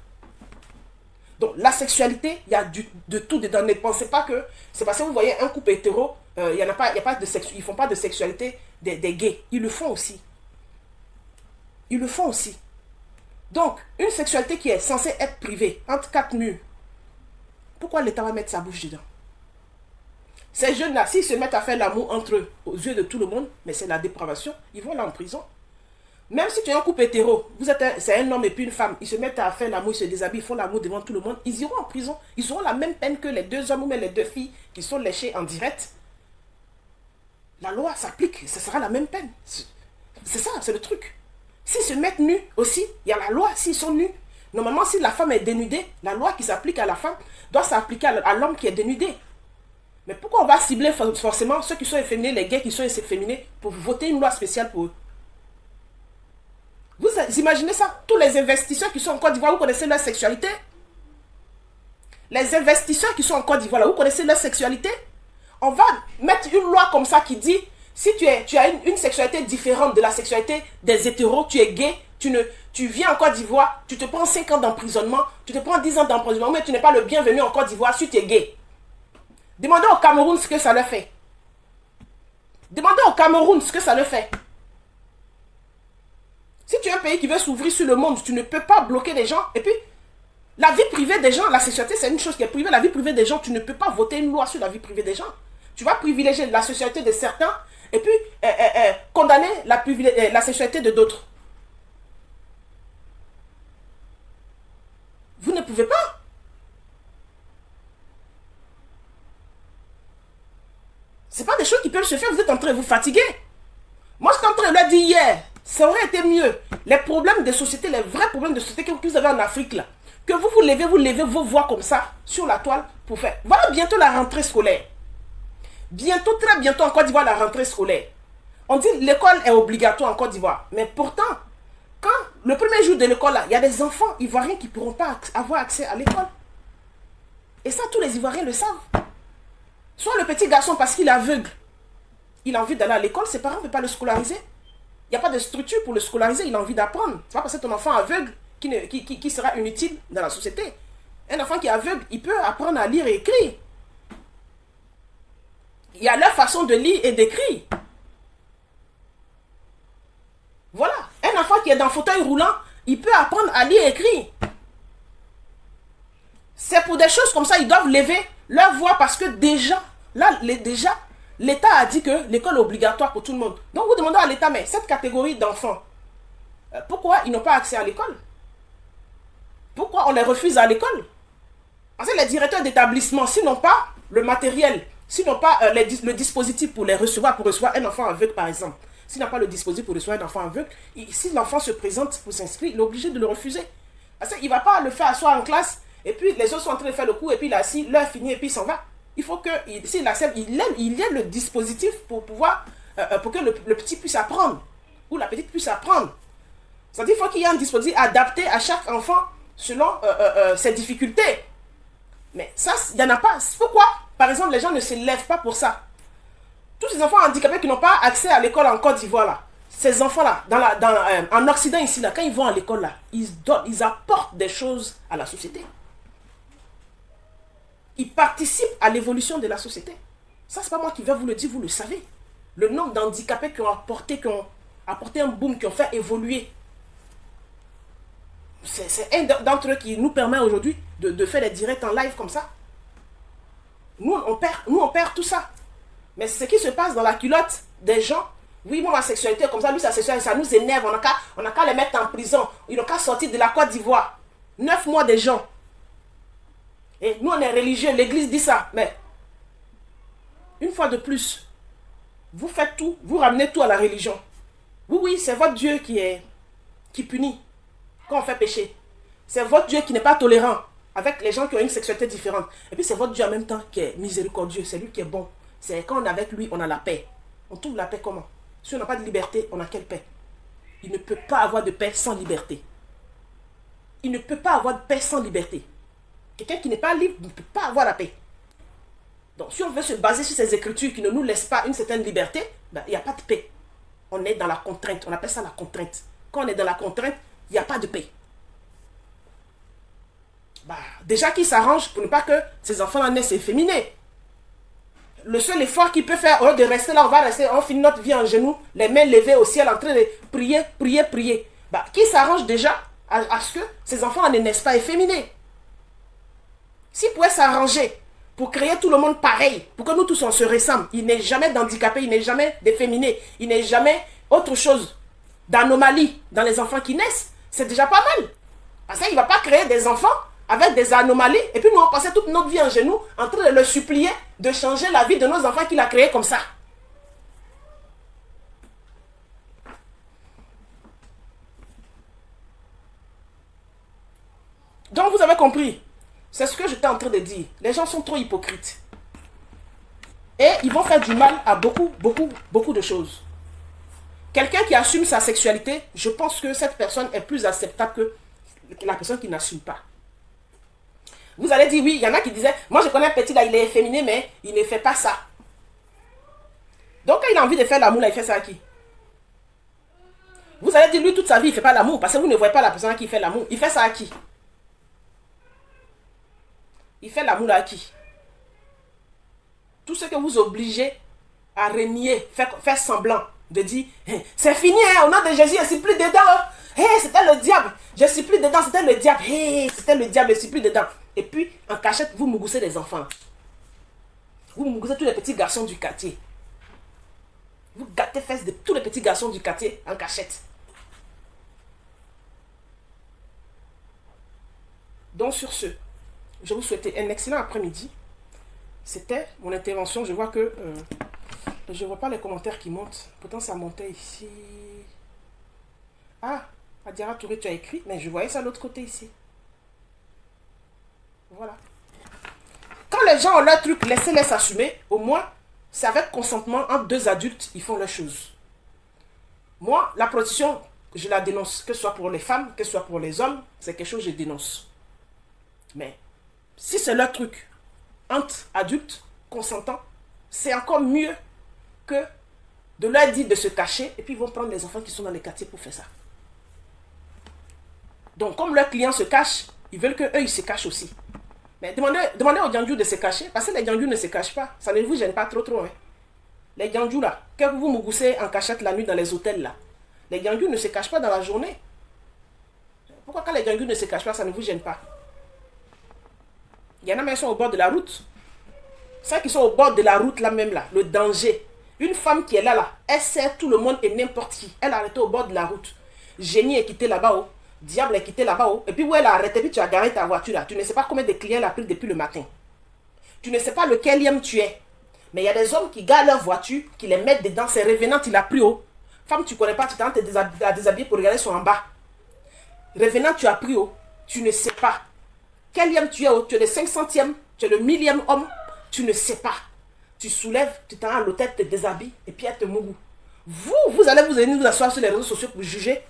Donc, la sexualité, il y a de tout dedans. Ne pensez pas que c'est parce que vous voyez un couple hétéro, il y a pas de ils ne font pas de sexualité des gays. Ils le font aussi. Ils le font aussi. Donc, une sexualité qui est censée être privée, entre quatre murs, pourquoi l'État va mettre sa bouche dedans? Ces jeunes-là, s'ils se mettent à faire l'amour entre eux, aux yeux de tout le monde, mais c'est la dépravation, ils vont là en prison. Même si tu es un couple hétéro, c'est un homme et puis une femme, ils se mettent à faire l'amour, ils se déshabillent, ils font l'amour devant tout le monde, ils iront en prison. Ils auront la même peine que les deux hommes ou même les deux filles qui sont léchées en direct. La loi s'applique, ce sera la même peine. C'est ça, c'est le truc. S'ils se mettent nus aussi, il y a la loi, s'ils sont nus. Normalement, si la femme est dénudée, la loi qui s'applique à la femme doit s'appliquer à l'homme qui est dénudé. Mais pourquoi on va cibler forcément ceux qui sont efféminés, les gays qui sont efféminés, pour voter une loi spéciale pour eux? Vous imaginez ça? Tous les investisseurs qui sont en Côte d'Ivoire, vous connaissez leur sexualité? Les investisseurs qui sont en Côte d'Ivoire, vous connaissez leur sexualité? On va mettre une loi comme ça qui dit, si tu as une sexualité différente de la sexualité des hétéros, tu es gay, tu viens en Côte d'Ivoire, tu te prends 5 ans d'emprisonnement, tu te prends 10 ans d'emprisonnement, mais tu n'es pas le bienvenu en Côte d'Ivoire si tu es gay. Demandez au Cameroun ce que ça leur fait. Demandez au Cameroun ce que ça leur fait. Si tu es un pays qui veut s'ouvrir sur le monde, tu ne peux pas bloquer les gens. Et puis, la vie privée des gens, la sexualité, c'est une chose qui est privée. La vie privée des gens, tu ne peux pas voter une loi sur la vie privée des gens. Tu vas privilégier la sexualité de certains et puis condamner la sexualité de d'autres. Vous ne pouvez pas. C'est pas des choses qui peuvent se faire. Vous êtes en train de vous fatiguer. Moi, je suis en train de leur dire hier, ça aurait été mieux. Les problèmes de société, les vrais problèmes de société que vous avez en Afrique, là, que vous levez vos voix comme ça, sur la toile, pour faire. Voilà bientôt la rentrée scolaire. Bientôt, très bientôt en Côte d'Ivoire, la rentrée scolaire. On dit l'école est obligatoire en Côte d'Ivoire. Mais pourtant, quand le premier jour de l'école, là, il y a des enfants ivoiriens qui ne pourront pas avoir accès à l'école. Et ça, tous les Ivoiriens le savent. Soit le petit garçon, parce qu'il est aveugle, il a envie d'aller à l'école, ses parents ne peuvent pas le scolariser. Il n'y a pas de structure pour le scolariser, il a envie d'apprendre. C'est pas parce que ton enfant aveugle qui sera inutile dans la société. Un enfant qui est aveugle, il peut apprendre à lire et écrire. Il y a leur façon de lire et d'écrire. Voilà. Un enfant qui est dans un fauteuil roulant, il peut apprendre à lire et écrire. C'est pour des choses comme ça, ils doivent lever leur voix parce que déjà, l'État a dit que l'école est obligatoire pour tout le monde. Donc vous demandez à l'État, mais cette catégorie d'enfants, pourquoi ils n'ont pas accès à l'école? Pourquoi on les refuse à l'école? Parce que les directeurs d'établissement, s'ils n'ont pas le matériel, s'ils n'ont pas le dispositif pour recevoir un enfant aveugle par exemple, s'il n'a pas le dispositif pour recevoir un enfant aveugle, si l'enfant se présente pour s'inscrire, il est obligé de le refuser. Parce qu'il ne va pas le faire asseoir en classe, et puis les autres sont en train de faire le cours, et puis il est assis, l'heure finie, et puis il s'en va. Il faut que, s'il accepte, il ait le dispositif pour pouvoir, pour que le petit puisse apprendre, ou la petite puisse apprendre. C'est-à-dire qu'il faut qu'il y ait un dispositif adapté à chaque enfant selon ses difficultés. Mais ça, il n'y en a pas. Pourquoi, par exemple, les gens ne se lèvent pas pour ça? Tous ces enfants handicapés qui n'ont pas accès à l'école en Côte d'Ivoire, là, ces enfants-là, en Occident ici, là, quand ils vont à l'école, là, ils apportent des choses à la société. Ils participent à l'évolution de la société. Ça, c'est pas moi qui vais vous le dire, vous le savez. Le nombre d'handicapés qui ont apporté un boom, qui ont fait évoluer. C'est un d'entre eux qui nous permet aujourd'hui de faire des directs en live comme ça. Nous, on perd tout ça. Mais ce qui se passe dans la culotte des gens, oui, moi, ma sexualité, comme ça, lui, sa sexualité, ça nous énerve. On n'a qu'à les mettre en prison. Ils n'ont qu'à sortir de la Côte d'Ivoire. 9 mois des gens. Et nous, on est religieux, l'église dit ça. Mais, une fois de plus, vous faites tout, vous ramenez tout à la religion. Oui, c'est votre Dieu qui punit quand on fait pécher. C'est votre Dieu qui n'est pas tolérant avec les gens qui ont une sexualité différente. Et puis, c'est votre Dieu en même temps qui est miséricordieux. C'est lui qui est bon. C'est quand on est avec lui, on a la paix. On trouve la paix comment? Si on n'a pas de liberté, on a quelle paix? Il ne peut pas avoir de paix sans liberté. Il ne peut pas avoir de paix sans liberté. Quelqu'un qui n'est pas libre ne peut pas avoir la paix. Donc, si on veut se baser sur ces écritures qui ne nous laissent pas une certaine liberté, il n'y a pas de paix. On est dans la contrainte. On appelle ça la contrainte. Quand on est dans la contrainte, il n'y a pas de paix. Déjà qu'il s'arrange pour ne pas que ces enfants-là naissent efféminés. Le seul effort qu'il peut faire, au lieu de rester là, on finit notre vie en genoux, les mains levées au ciel, en train de prier. Qu'il s'arrange déjà à ce que ces enfants ne naissent pas efféminés. S'il pouvait s'arranger pour créer tout le monde pareil, pour que nous tous on se ressemble, il n'est jamais d'handicapé, il n'est jamais d'efféminé, il n'est jamais autre chose d'anomalie dans les enfants qui naissent, c'est déjà pas mal. Parce qu'il ne va pas créer des enfants avec des anomalies, et puis nous on passait toute notre vie en genoux en train de le supplier de changer la vie de nos enfants qu'il a créés comme ça. Donc vous avez compris. C'est ce que j'étais en train de dire. Les gens sont trop hypocrites. Et ils vont faire du mal à beaucoup de choses. Quelqu'un qui assume sa sexualité, je pense que cette personne est plus acceptable que la personne qui n'assume pas. Vous allez dire, oui, il y en a qui disaient, moi je connais un petit là, il est efféminé, mais il ne fait pas ça. Donc quand il a envie de faire l'amour, là, il fait ça à qui? Vous allez dire, lui, toute sa vie, il ne fait pas l'amour, parce que vous ne voyez pas la personne qui fait l'amour. Il fait ça à qui? Il fait l'amour à qui? Tout ce que vous obligez à renier, faire semblant de dire, hey, c'est fini, hein, au nom de Jésus, je ne suis plus dedans. Hey, c'était le diable, je ne suis plus dedans, c'était le diable. Hey, c'était le diable, je ne suis plus dedans. Et puis, en cachette, vous mougoussez les enfants. Vous mougoussez tous les petits garçons du quartier. Vous gâtez les fesses de tous les petits garçons du quartier en cachette. Donc, sur ce, je vous souhaite un excellent après-midi. C'était mon intervention. Je vois que je ne vois pas les commentaires qui montent. Pourtant, ça montait ici. Ah, Adiara Touré, tu as écrit, mais je voyais ça de l'autre côté ici. Voilà. Quand les gens ont leur truc, laissez-les s'assumer. Au moins, c'est avec consentement entre deux adultes, ils font leurs choses. Moi, la prostitution, je la dénonce. Que ce soit pour les femmes, que ce soit pour les hommes, c'est quelque chose que je dénonce. Mais si c'est leur truc, entre adultes, consentants, c'est encore mieux que de leur dire de se cacher et puis ils vont prendre les enfants qui sont dans les quartiers pour faire ça. Donc, comme leurs clients se cachent, ils veulent qu'eux, ils se cachent aussi. Mais demandez aux Djandjou de se cacher, parce que les Djandjou ne se cachent pas. Ça ne vous gêne pas trop, hein. Les Djandjou, là, quand vous vous goussez en cachette la nuit dans les hôtels, là, les Djandjou ne se cachent pas dans la journée. Pourquoi quand les Djandjou ne se cachent pas, ça ne vous gêne pas? Il y en a même qui sont au bord de la route. Ceux qui sont au bord de la route là même là, le danger. Une femme qui est là, elle sert tout le monde et n'importe qui. Elle a arrêté au bord de la route. Génie est quitté là-bas haut. Diable est quitté là-bas haut. Et puis où elle a arrêté, puis tu as garé ta voiture là. Tu ne sais pas combien de clients elle a pris depuis le matin. Tu ne sais pas lequel tu es. Mais il y a des hommes qui garent leur voiture, qui les mettent dedans. C'est revenant, il a pris haut. Femme, tu ne connais pas, tu t'en te déshabiller pour regarder son en bas. Revenant, tu as pris haut. Tu ne sais pas. Quel tu es haut? Tu es le 500e, tu es le 1000e homme. Tu ne sais pas. Tu soulèves, tu t'en vas à l'hôtel, te déshabilles et puis elle te mougou. Vous allez vous asseoir sur les réseaux sociaux pour juger.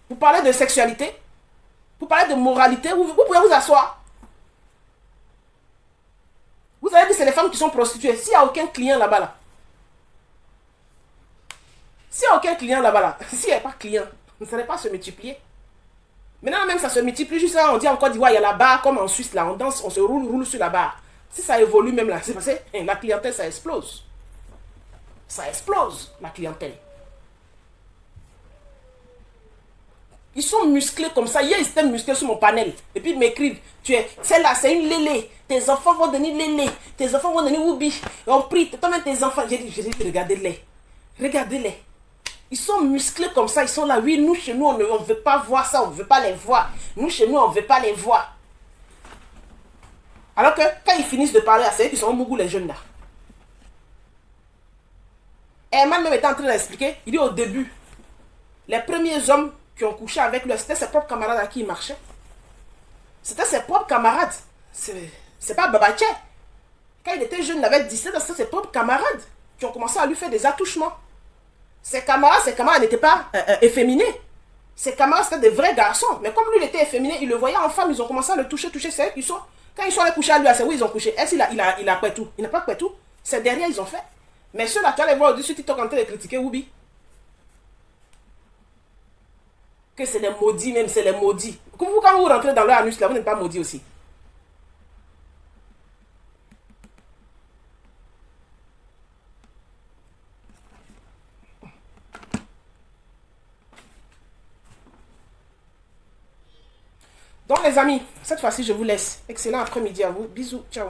Vous parlez de sexualité. Vous parlez de moralité. Vous pouvez vous asseoir. Vous allez dire que c'est les femmes qui sont prostituées. S'il n'y a aucun client là-bas, là. S'il n'y a aucun client là-bas, là. S'il n'y a pas de client, ça ne va pas se multiplier. Maintenant même ça se multiplie. Juste là, on dit en Côte d'Ivoire, il y a la barre comme en Suisse, là. On danse, on se roule sur la barre. Si ça évolue même là, c'est parce que la clientèle, ça explose. Ça explose, la clientèle. Ils sont musclés comme ça. Hier, ils étaient musclés sur mon panel. Et puis ils m'écrivent, celle-là, c'est une lélé. Tes enfants vont devenir lélé. Tes enfants vont devenir oubi. On prie, toi-même tes enfants. J'ai dit, regardez-les. Regardez-les. Ils sont musclés comme ça. Ils sont là. Oui, nous, chez nous, on ne veut pas voir ça. On ne veut pas les voir. Nous, chez nous, on ne veut pas les voir. Alors que quand ils finissent de parler à ceux qui sont au Mougou, les jeunes là. Herman même était en train d'expliquer. Il dit au début, les premiers hommes qui ont couché avec lui, c'était ses propres camarades à qui il marchait. C'était ses propres camarades. C'est pas Babaché. Quand il était jeune, il avait 17 ans, c'était ses propres camarades qui ont commencé à lui faire des attouchements. Ses camarades n'étaient pas efféminés. Ses camarades, c'était des vrais garçons. Mais comme lui, il était efféminé, il le voyait en femme, ils ont commencé à le toucher. C'est eux qui sont. Quand ils sont allés coucher à lui, c'est où ils ont couché. Est-ce qu'il a pas tout? Il n'a pas tout. C'est derrière, ils ont fait. Mais ceux-là, tu vas les voir au-dessus, TikTok en train de critiquer Woubi. Que c'est les maudits, même, c'est les maudits. Quand vous rentrez dans leur anus, là, vous n'êtes pas maudits aussi. Donc, les amis, cette fois-ci, je vous laisse. Excellent après-midi à vous. Bisous. Ciao.